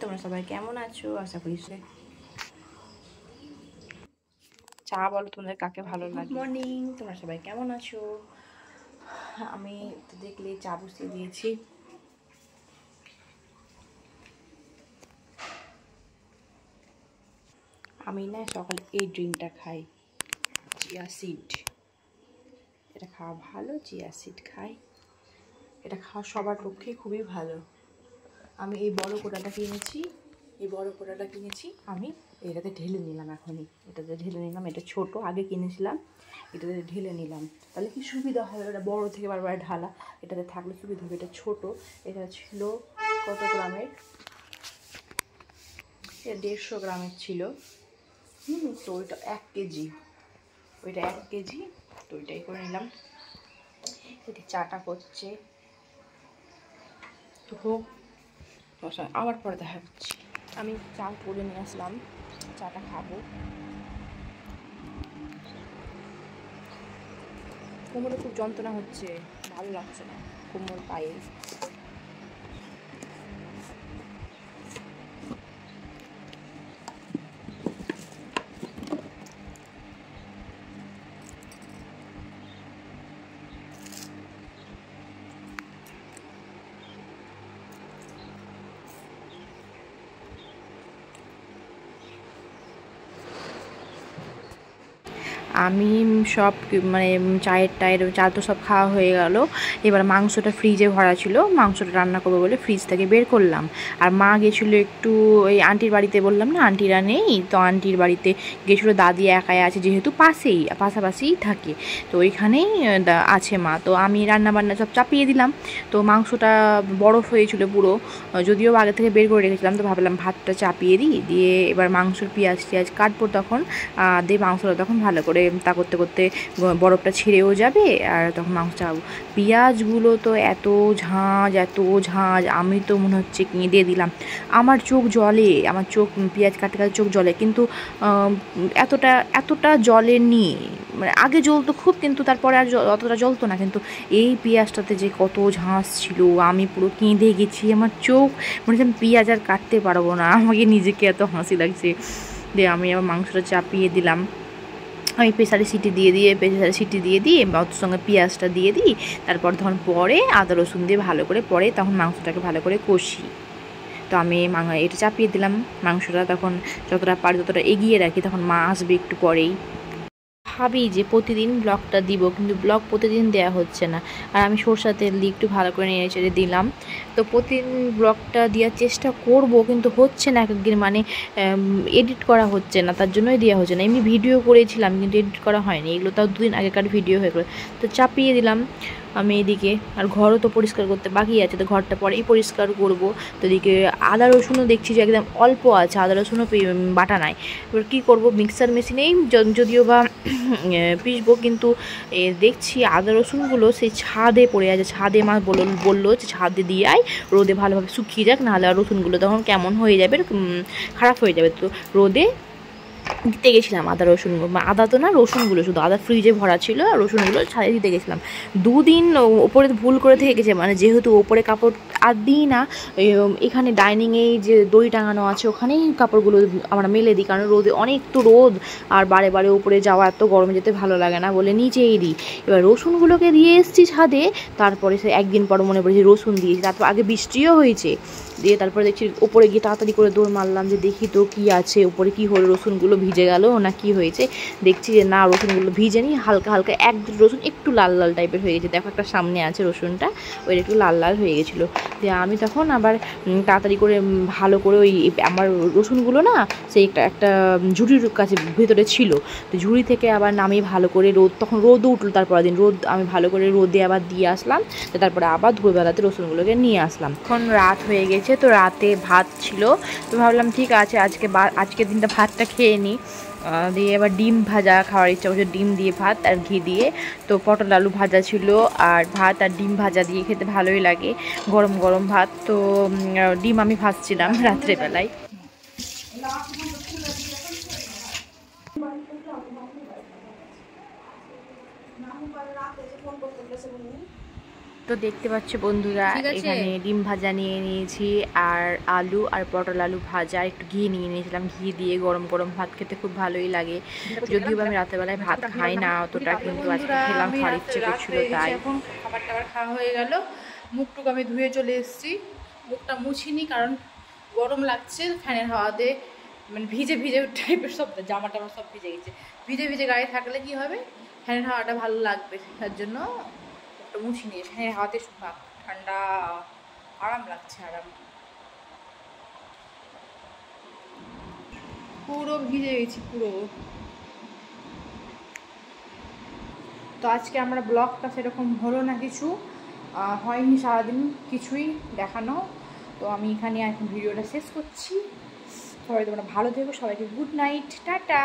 তোমরা সবাই কেমন আছো? আশা করি চা বলো তোমাদের কাকে ভালো লাগে। গুড মর্নিং, তোমরা সবাই কেমন আছো? আমি তো দেখলে চা বসিয়ে দিয়েছি। আমি না সকালে এই ড্রিঙ্কটা খাই, চিয়া সিড। এটা খাওয়া ভালো, চিয়া সিড খাই। এটা খাওয়া সবার পক্ষে খুবই ভালো। আমি এই বড় কোটাটা কিনেছি, আমি এটাতে ঢেলে নিলাম। এখনই এটাতে ঢেলে নিলাম। এটা ছোট, আগে কিনেছিলাম, এটাতে ঢেলে নিলাম। তাহলে কি সুবিধা হবে, এটা বড় থেকে বারবার ঢালা, এটাতে থাকলে সুবিধা হবে। এটা ছোট, এটা ছিল কত গ্রামের, এটা 150 গ্রামের ছিল। তো ওইটা 1 কেজি, ওইটা 1 কেজি, তো ওইটাই করে নিলাম। এটি চাটা করছে, তো হোক, আবার পরে দেখা হচ্ছে। আমি চা করে নিয়ে আসলাম, চাটা খাবো। কোমরে খুব যন্ত্রণা হচ্ছে, ভালো লাগছে না কোমর, পায়ে। আমি সব মানে চায়ের চা তো সব খাওয়া হয়ে গেল। এবার মাংসটা ফ্রিজে ভরা ছিল, মাংসটা রান্না করবো বলে ফ্রিজ থেকে বের করলাম। আর মা গেছিলো একটু ওই আন্টির বাড়িতে, বললাম না আন্টিরা নেই, তো আন্টির বাড়িতে গেছিলো। দাদি একাই আছে, যেহেতু পাশাপাশিই থাকে, তো ওইখানেই আছে মা। তো আমি রান্নাবান্না সব চাপিয়ে দিলাম। তো মাংসটা বরফ হয়েছিল পুরো, যদিও আগে থেকে বের করে রেখেছিলাম। তো ভাবলাম ভাতটা চাপিয়ে দিই, দিয়ে এবার মাংসর পেঁয়াজ কাটবো তখন, দিয়ে মাংসটা তখন ভালো করে তা করতে করতে বরফটা ছেড়েও যাবে, আর তখন মাংস চাপাবো। পেঁয়াজগুলো তো এত ঝাঁঝ, আমি তো মনে হচ্ছে কেঁদে দিলাম। আমার চোখ জলে, আমার চোখ পেঁয়াজ কাটতে কাটতে চোখ জলে, কিন্তু এতটা জলেনি। মানে আগে জ্বলতো খুব, কিন্তু তারপরে আর অতটা জ্বলতো না। কিন্তু এই পেঁয়াজটাতে যে কত ঝাঁঝ ছিল, আমি পুরো কেঁদে গেছি। আমার চোখ মনে হচ্ছে আমি পেঁয়াজ আর কাটতে পারবো না, আমাকে নিজেকে এত হাসি লাগছে। দিয়ে আমি আবার মাংসটা চাপিয়ে দিলাম। আমি প্রেসারে সিটি দিয়ে দিই ওর সঙ্গে পেঁয়াজটা দিয়ে দিই। তারপর ধরুন পরে আদা রসুন দিয়ে ভালো করে, পরে তখন মাংসটাকে ভালো করে কষি। তো আমি এটা চাপিয়ে দিলাম মাংসটা। তখন যতটা এগিয়ে রাখি, তখন মা আসবে একটু পরেই। ভাবি যে প্রতিদিন ব্লগটা দিব, কিন্তু ব্লগ প্রতিদিন দেওয়া হচ্ছে না। আর আমি সরষের তেল দিয়ে একটু ভালো করে নেড়ে চেড়ে দিলাম। তো প্রতিদিন ব্লগটা দেওয়ার চেষ্টা করব, কিন্তু হচ্ছে না একদিন, মানে এডিট করা হচ্ছে না, তার জন্যই দেওয়া হচ্ছে না। এমনি ভিডিও করেছিলাম, কিন্তু এডিট করা হয়নি। এগুলো তাও 2 দিন আগেকার ভিডিও হয়ে গেলো। তো চাপিয়ে দিলাম আমি এদিকে। আর ঘরও তো পরিষ্কার করতে বাকি আছে, তো ঘরটা পরেই পরিষ্কার করব। তো এদিকে আদা রসুনও দেখছি যে একদম অল্প আছে, আদা রসুনও বাটা নাই। এবার কী করব, মিক্সার মেশিনেই যদিও বা পিসবো, কিন্তু দেখছি আদা রসুনগুলো সেই ছাদে পড়ে আছে। ছাদে মা বললো যে ছাদে দিয়ে আয়, রোদে ভালোভাবে শুকিয়ে যাক, নাহলে আর রসুনগুলো তখন কেমন হয়ে যাবে, খারাপ হয়ে যাবে। তো রোদে দিতে গেছিলাম আদা রসুনগুলো, আদা তো না, রসুনগুলো, শুধু আদা ফ্রিজে ভরা ছিল, আর রসুনগুলো ছাদে দিতে গেছিলাম। 2 দিন ওপরে ভুল করে থেকে গেছে, মানে যেহেতু ওপরে কাপড় আর দিই না, এখানে ডাইনিংয়েই যে দড়ি টাঙানো আছে ওখানেই কাপড়গুলো আমরা মেলে দিই। কারণ রোদে অনেক তো রোদ, আর বারে বারে উপরে যাওয়া, এত গরমে যেতে ভালো লাগে না বলে নিচেই দিই। এবার রসুনগুলোকে দিয়ে এসেছি ছাদে, তারপরে সে একদিন পর মনে পড়েছি রসুন দিয়েছি। তারপর আগে বৃষ্টিও হয়েছে, দিয়ে তারপরে দেখছি ওপরে গিয়ে তাড়াতাড়ি করে দৌড় মারলাম যে দেখি তো কী আছে ওপরে, কী হলো, রসুনগুলো ভিজে গেল না কি হয়েছে। দেখছি যে না, রসুনগুলো ভিজেনি, হালকা হালকা 1-2 রসুন একটু লাল লাল টাইপের হয়ে গেছে। দেখো একটা সামনে আছে রসুনটা, ওই একটু লাল লাল হয়ে গেছিলো। দিয়ে আমি তখন আবার তাড়াতাড়ি করে ভালো করে ওই আমার রসুনগুলো না, সেই একটা ঝুড়ির কাছে ভেতরে ছিল, তো ঝুড়ি থেকে আবার নামিয়ে ভালো করে তখন রোদও উঠলো। তারপর দিন আমি ভালো করে রোদে আবার দিয়ে আসলাম। তো তারপরে আবার দুপুরবেলাতে রসুনগুলোকে নিয়ে আসলাম। এখন রাত হয়ে গেছে, তো রাতে ভাত ছিল, তো ভাবলাম ঠিক আছে আজকের দিনটা ভাতটা খেয়ে নিই। দিয়ে এবার ডিম ভাজা খাওয়ার ইচ্ছা করছে, ডিম দিয়ে ভাত আর ঘি দিয়ে। তো পটল আলু ভাজা ছিল, আর ভাত আর ডিম ভাজা দিয়ে খেতে ভালোই লাগে, গরম গরম ভাত। তো ডিম আমি ভাজছিলাম রাত্রেবেলায়। তো দেখতে পাচ্ছ বন্ধুরা, এখানে ডিম ভাজা নিয়ে নিয়েছি, আর আলু আর পটল আলু ভাজা, একটু ঘি নিয়ে নিয়েছিলাম। ঘি দিয়ে গরম গরম ভাত খেতে খুব ভালোই লাগে, যদিও আমি রাতেরবেলায় ভাত খাই না অতটা, কিন্তু আজকে খেলাম, খাওয়ার ইচ্ছে করছিল তাই। এখন খাবার টাবার খাওয়া হয়ে গেল, মুখটুক আমি ধুয়ে চলে এসেছি। মুখটা মুছিনি কারণ গরম লাগছে, ফ্যানের হাওয়াতে মানে ভিজে ভিজে টাইপের সব, জামা টামা সব ভিজে গেছে। ভিজে ভিজে গায়ে থাকলে কি হবে, ফ্যানের হাওয়াটা ভালো লাগবে, তার জন্য মুখটা মুছি নিয়ে ফ্যানের হাওয়াতে ঠান্ডা আরাম লাগছে, আরাম। পুরো ভিজে গেছি পুরো। তো আজকে আমরা ব্লগটা সেরকম হলো না, কিছু হয়নি সারাদিন কিছুই দেখানো। তো আমি এখানে এখন ভিডিওটা শেষ করছি। সবাই তোমরা ভালো থেকো, সবাইকে গুড নাইট, টাটা।